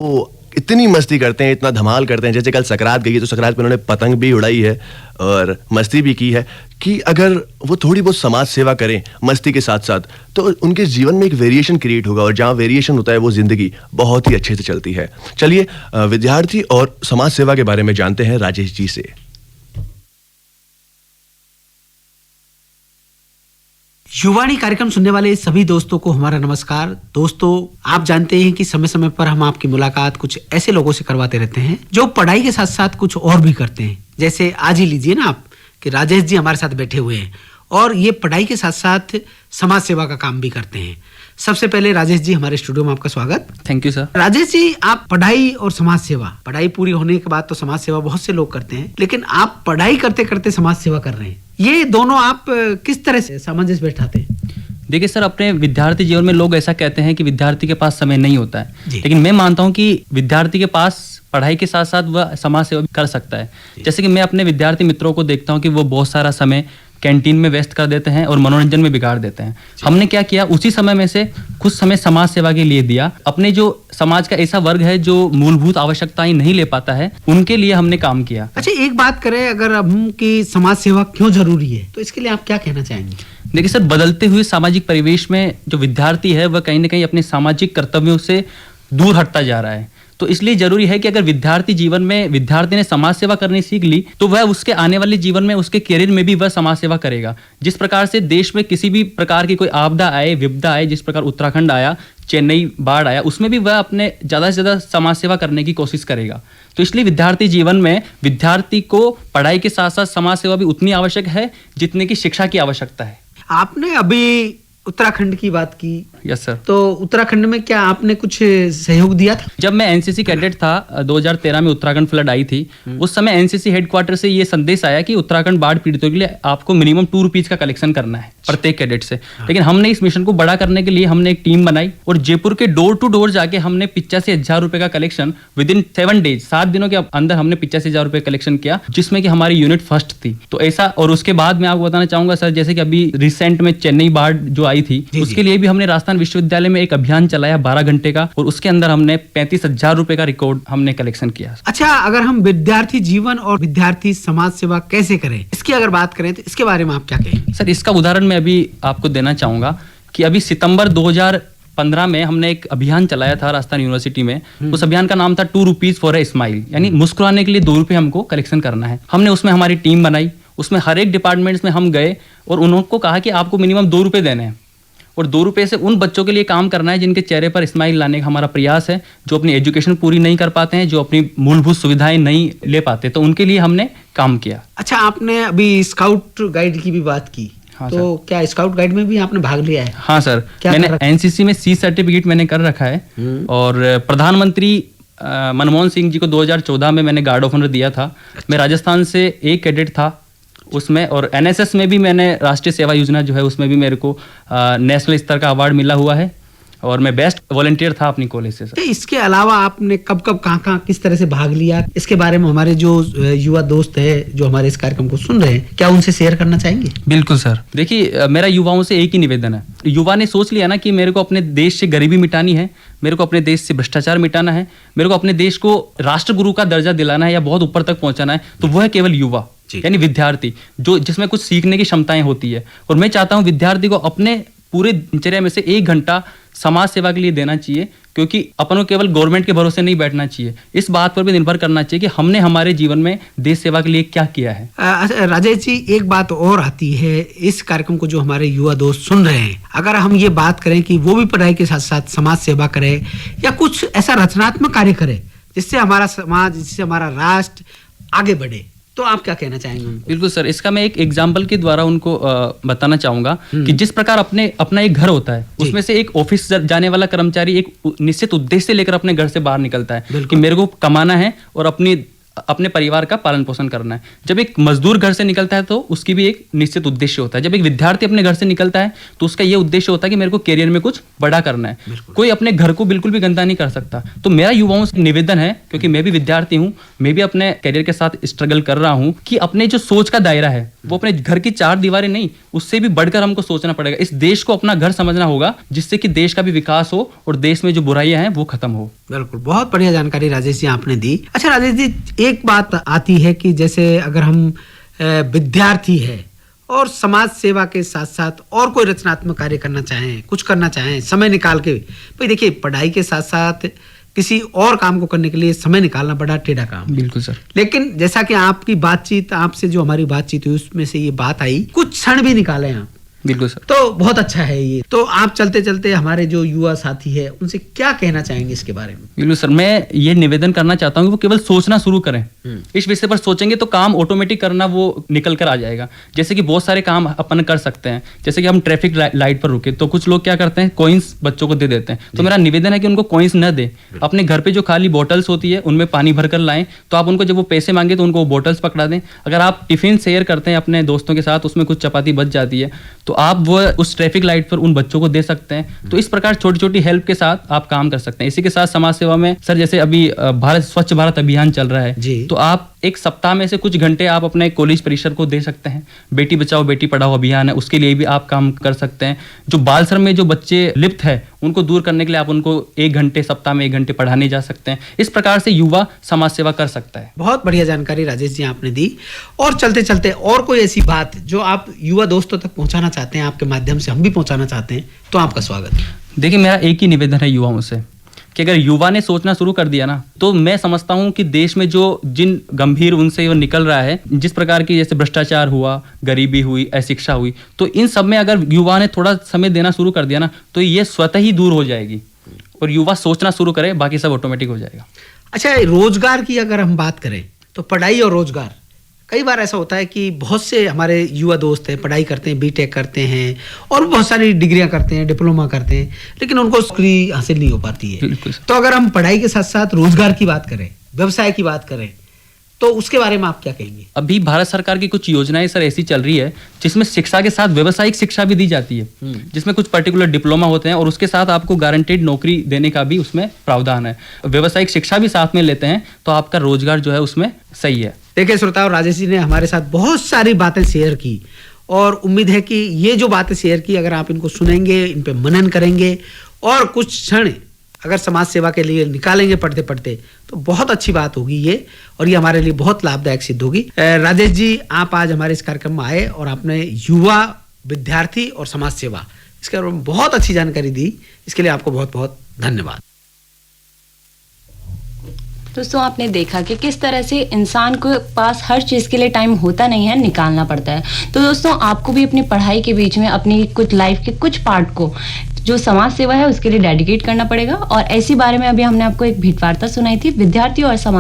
वो इतनी मस्ती करते हैं, इतना धमाल करते हैं। जैसे कल सकरात गई है तो सकरात पे उन्होंने पतंग भी उड़ाई है और मस्ती भी की है कि अगर वो थोड़ी बहुत समाज सेवा करें मस्ती के साथ साथ तो उनके जीवन में एक वेरिएशन क्रिएट होगा, और जहाँ वेरिएशन होता है वो जिंदगी बहुत ही अच्छे से चलती है। चलिए विद्यार्थी और समाज सेवा के बारे में जानते हैं राजेश जी से। युवाणी कार्यक्रम सुनने वाले सभी दोस्तों को हमारा नमस्कार। दोस्तों, आप जानते हैं कि समय समय पर हम आपकी मुलाकात कुछ ऐसे लोगों से करवाते रहते हैं जो पढ़ाई के साथ साथ कुछ और भी करते हैं। जैसे आज ही लीजिए ना आप कि राजेश जी हमारे साथ बैठे हुए हैं और ये पढ़ाई के साथ साथ समाज सेवा का काम भी करते हैं। सबसे पहले राजेश जी, हमारे स्टूडियो में आपका स्वागत। Thank you sir. Rajesh ji, आप पढ़ाई और समाज सेवा, पढ़ाई पूरी होने के बाद तो समाज सेवा बहुत से लोग करते हैं, लेकिन आप पढ़ाई करते करते समाज सेवा कर रहे हैं। ये दोनों आप किस तरह से सामंजस्य बैठाते हैं? देखिए सर, अपने विद्यार्थी जीवन में लोग ऐसा कहते हैं कि विद्यार्थी के पास समय नहीं होता है, लेकिन मैं मानता हूं कि विद्यार्थी के पास पढ़ाई के साथ साथ वह समाज सेवा भी कर सकता है। जैसे कि मैं अपने विद्यार्थी मित्रों को देखता हूं कि वो बहुत सारा समय कैंटीन में व्यस्त कर देते हैं और मनोरंजन में बिगाड़ देते हैं। हमने क्या किया, उसी समय में से कुछ समय समाज सेवा के लिए दिया। अपने जो समाज का ऐसा वर्ग है जो मूलभूत आवश्यकताएं नहीं ले पाता है, उनके लिए हमने काम किया। अच्छा, एक बात करें अगर हम कि समाज सेवा क्यों जरूरी है, तो इसके लिए आप क्या कहना चाहेंगे? देखिए सर, बदलते हुए सामाजिक परिवेश में जो विद्यार्थी है वह कहीं ना कहीं अपने सामाजिक कर्तव्यों से दूर हटता जा रहा है। तो इसलिए जरूरी है कि अगर विद्यार्थी जीवन में विद्यार्थी ने समाज सेवा करनी सीख ली तो वह उसके आने वाले जीवन में, उसके करियर में भी वह समाज सेवा करेगा। जिस प्रकार से देश में किसी भी प्रकार की कोई आपदा आए, विपदा आए, जिस प्रकार उत्तराखंड आया, चेन्नई बाढ़ आया, उसमें भी वह अपने ज़्यादा से ज़्यादा समाज सेवा करने की कोशिश करेगा। तो इसलिए विद्यार्थी जीवन में विद्यार्थी को पढ़ाई के साथ साथ समाज सेवा भी उतनी आवश्यक है जितने की शिक्षा की आवश्यकता है। आपने अभी उत्तराखंड की बात की। Yes sir. तो उत्तराखंड में क्या आपने कुछ सहयोग दिया था? जब मैं एनसीसी कैडेट था, 2013 में उत्तराखंड फ्लड आई थी, उस समय एनसीसी हेडक्वार्टर से ये संदेश आया कि उत्तराखंड बाढ़ पीड़ितों के लिए आपको मिनिमम 2 रुपीज का कलेक्शन करना है प्रत्येक कैडेट से। लेकिन हमने इस मिशन को बड़ा करने के लिए हमने एक टीम बनाई और जयपुर के डोर टू डोर जाके हमने 85,000 रुपए का कलेक्शन विद इन 7 डेज, 7 दिनों के अंदर हमने 85,000 रुपए कलेक्शन किया, जिसमें कि हमारी यूनिट फर्स्ट थी। तो ऐसा, और उसके बाद मैं आपको बताना चाहूंगा सर, जैसे कि अभी रिसेंट में चेन्नई बाढ़ जो आई थी, उसके लिए भी हमने राजस्थान विश्वविद्यालय में एक अभियान चलाया 12 घंटे का, और उसके अंदर हमने 35,000 रुपए का रिकॉर्ड हमने कलेक्शन किया। अच्छा, अगर हम विद्यार्थी जीवन और विद्यार्थी समाज सेवा कैसे करें, इसकी अगर बात करें तो इसके बारे में आप क्या कहेंगे? सर, इसका उदाहरण मैं अभी आपको देना चाहूंगा कि अभी सितंबर 2015 में हमने एक अभियान चलाया था राजस्थान यूनिवर्सिटी में। उस अभियान का नाम था 2 रुपीज फॉर ए स्माइल, यानी मुस्कुराने के लिए 2 रुपए हमको कलेक्शन करना है। हमने उसमें हमारी टीम बनाई, उसमें हर एक डिपार्टमेंट्स में हम गए और उनको कहा कि आपको मिनिमम 2 रुपए देने हैं और 2 रुपए से उन बच्चों के लिए काम करना है जिनके चेहरे पर स्माइल लाने का हमारा प्रयास है, जो अपनी एजुकेशन पूरी नहीं कर पाते हैं, जो अपनी मूलभूत सुविधाएं नहीं ले पाते, तो उनके लिए हमने काम किया। अच्छा, आपने अभी स्काउट गाइड की भी बात की। हाँ, तो क्या स्काउट गाइड में भी आपने भाग लिया है? हाँ सर, मैंने एनसीसी में C सर्टिफिकेट मैंने कर रखा है और प्रधानमंत्री मनमोहन सिंह जी को 2014 में मैंने गार्ड ऑफ ऑनर दिया था। मैं राजस्थान से एक कैडेट था उसमें, और एनएसएस में भी मैंने राष्ट्रीय सेवा योजना जो है उसमें भी मेरे को नेशनल स्तर का अवार्ड मिला हुआ है और मैं बेस्ट वॉलंटियर था अपनी कॉलेज से सर। इसके अलावा आपने कब कब कहाँ किस तरह से भाग लिया, इसके बारे में हमारे जो युवा दोस्त है जो हमारे इस कार्यक्रम को सुन रहे हैं, क्या उनसे शेयर करना चाहेंगे? बिल्कुल सर। देखिए, मेरा युवाओं से एक ही निवेदन है। युवा ने सोच लिया ना कि मेरे को अपने देश से गरीबी मिटानी है, मेरे को अपने देश से भ्रष्टाचार मिटाना है, मेरे को अपने देश को राष्ट्रगुरु का दर्जा दिलाना है या बहुत ऊपर तक पहुंचाना है, तो वह है केवल युवा, यानी विद्यार्थी, जो जिसमें कुछ सीखने की क्षमताएं होती है। और मैं चाहता हूं विद्यार्थी को अपने पूरे दिनचर्या में से 1 घंटा समाज सेवा के लिए देना चाहिए, क्योंकि अपन को केवल गवर्नमेंट के भरोसे नहीं बैठना चाहिए, इस बात पर भी निर्भर करना चाहिए कि हमने हमारे जीवन में देश सेवा के लिए क्या किया है। राजेश जी, एक बात और आती है, इस कार्यक्रम को जो हमारे युवा दोस्त सुन रहे हैं, अगर हम ये बात करें कि वो भी पढ़ाई के साथ साथ समाज सेवा करे या कुछ ऐसा रचनात्मक कार्य करे जिससे हमारा समाज, जिससे हमारा राष्ट्र आगे बढ़े, तो आप क्या कहना चाहेंगे? बिल्कुल सर, इसका मैं एक एग्जाम्पल के द्वारा उनको बताना चाहूंगा कि जिस प्रकार अपना एक घर होता है, उसमें से एक ऑफिस जाने वाला कर्मचारी एक निश्चित उद्देश्य लेकर अपने घर से बाहर निकलता है कि मेरे को कमाना है और अपने परिवार का पालन पोषण करना है। जब एक मजदूर घर से निकलता है तो उसकी भी एक निश्चित उद्देश्य होता है। जब एक विद्यार्थी अपने घर से निकलता है तो उसका ये उद्देश्य होता है कि मेरे को करियर में कुछ बड़ा करना है। कोई अपने घर को बिल्कुल भी गंदा नहीं कर सकता। तो मेरा युवाओं से निवेदन है, क्योंकि मैं भी विद्यार्थी हूँ, मैं भी अपने करियर के साथ स्ट्रगल कर रहा हूँ, कि अपने जो सोच का दायरा है वो अपने घर की 4 दीवारें नहीं, उससे भी बढ़कर हमको सोचना पड़ेगा। इस देश को अपना घर समझना होगा, जिससे कि देश का भी विकास हो और देश में जो बुराइयां हैं वो खत्म हो। बिल्कुल, बहुत बढ़िया जानकारी राजेश जी आपने दी। अच्छा राजेश जी, एक बात आती है कि जैसे अगर हम विद्यार्थी है और समाज सेवा के साथ साथ और कोई रचनात्मक कार्य करना चाहें, कुछ करना चाहें, समय निकाल के, भाई देखिए पढ़ाई के साथ साथ किसी और काम को करने के लिए समय निकालना बड़ा टेढ़ा काम है। बिल्कुल सर। लेकिन जैसा कि आपकी बातचीत, आपसे जो हमारी बातचीत हुई उसमें से ये बात आई, कुछ क्षण भी निकाले आप, बिल्कुल सर। तो बहुत अच्छा है ये। तो आप चलते चलते हमारे जो युवा साथी है उनसे क्या कहना चाहेंगे इसके बारे में? बिल्कुल सर, मैं ये निवेदन करना चाहता हूँ कि वो केवल सोचना शुरू करें। इस विषय पर सोचेंगे तो काम ऑटोमेटिक करना वो निकल कर आ जाएगा। जैसे कि बहुत सारे काम अपन कर सकते हैं, जैसे कि हम ट्रैफिक लाइट पर रुके तो कुछ लोग क्या करते हैं, कॉइन्स बच्चों को दे देते हैं। तो मेरा निवेदन है कि उनको कॉइन्स न दे, अपने घर पे जो खाली बॉटल्स होती है उनमें पानी भर कर लाएं। तो आप उनको जब वो पैसे मांगे तो उनको वो बॉटल्स पकड़ा दें। अगर आप टिफिन शेयर करते हैं अपने दोस्तों के साथ, उसमें कुछ चपाती बच जाती है तो आप वो उस ट्रैफिक लाइट पर उन बच्चों को दे सकते हैं। तो इस प्रकार छोटी छोटी हेल्प के साथ आप काम कर सकते हैं। इसी के साथ समाज सेवा में सर, जैसे अभी भारत स्वच्छ भारत अभियान चल रहा है, तो आप एक सप्ताह में से कुछ घंटे आप अपने कॉलेज परिसर को दे सकते हैं। बेटी बचाओ बेटी पढ़ाओ अभियान है, उसके लिए भी आप काम कर सकते हैं। जो बाल श्रम में जो बच्चे लिप्त है उनको दूर करने के लिए आप उनको 1 घंटे, सप्ताह में 1 घंटे पढ़ाने जा सकते हैं। इस प्रकार से युवा समाज सेवा कर सकता है। बहुत बढ़िया जानकारी राजेश जी आपने दी। और चलते चलते और कोई ऐसी बात जो आप युवा दोस्तों तक पहुंचाना चाहते हैं, आपके माध्यम से हम भी पहुंचाना चाहते हैं, तो आपका स्वागत है। देखिए, मेरा एक ही निवेदन है युवाओं से कि अगर युवा ने सोचना शुरू कर दिया ना, तो मैं समझता हूं कि देश में जो जिन गंभीर उनसे वो निकल रहा है, जिस प्रकार की जैसे भ्रष्टाचार हुआ, गरीबी हुई, अशिक्षा हुई, तो इन सब में अगर युवा ने थोड़ा समय देना शुरू कर दिया ना, तो ये स्वतः ही दूर हो जाएगी। और युवा सोचना शुरू करे, बाकी सब ऑटोमेटिक हो जाएगा। अच्छा, रोजगार की अगर हम बात करें तो पढ़ाई और रोजगार, कई बार ऐसा होता है कि बहुत से हमारे युवा दोस्त हैं, पढ़ाई करते हैं, बीटेक करते हैं और बहुत सारी डिग्रियां करते हैं, डिप्लोमा करते हैं, लेकिन उनको नौकरी हासिल नहीं हो पाती है। तो अगर हम पढ़ाई के साथ साथ रोजगार की बात करें, व्यवसाय की बात करें, तो उसके बारे में आप क्या कहेंगे? अभी भारत सरकार की कुछ योजनाएं सर ऐसी चल रही है जिसमें शिक्षा के साथ व्यावसायिक शिक्षा भी दी जाती है, जिसमें कुछ पर्टिकुलर डिप्लोमा होते हैं और उसके साथ आपको गारंटेड नौकरी देने का भी उसमें प्रावधान है। व्यावसायिक शिक्षा भी साथ में लेते हैं तो आपका रोजगार जो है उसमें सही है। देखिए श्रोताओं, राजेश जी ने हमारे साथ बहुत सारी बातें शेयर की और उम्मीद है कि ये जो बातें शेयर की, अगर आप इनको सुनेंगे, इन पे मनन करेंगे और कुछ क्षण अगर समाज सेवा के लिए निकालेंगे पढ़ते पढ़ते, तो बहुत अच्छी बात होगी ये, और ये हमारे लिए बहुत लाभदायक सिद्ध होगी। राजेश जी, आप आज हमारे इस कार्यक्रम में आए और आपने युवा, विद्यार्थी और समाज सेवा, इसके बारे में बहुत अच्छी जानकारी दी। इसके लिए आपको बहुत बहुत धन्यवाद। दोस्तों, आपने देखा कि किस तरह से इंसान को पास हर चीज़ के लिए टाइम होता नहीं है, निकालना पड़ता है। तो दोस्तों, आपको भी अपनी पढ़ाई के बीच में अपनी कुछ लाइफ के कुछ पार्ट को जो समाज सेवा है उसके लिए डेडिकेट करना पड़ेगा। और ऐसी बारे में अभी हमने आपको एक भेंट वार्ता सुनाई थी विद्यार्थी और समाज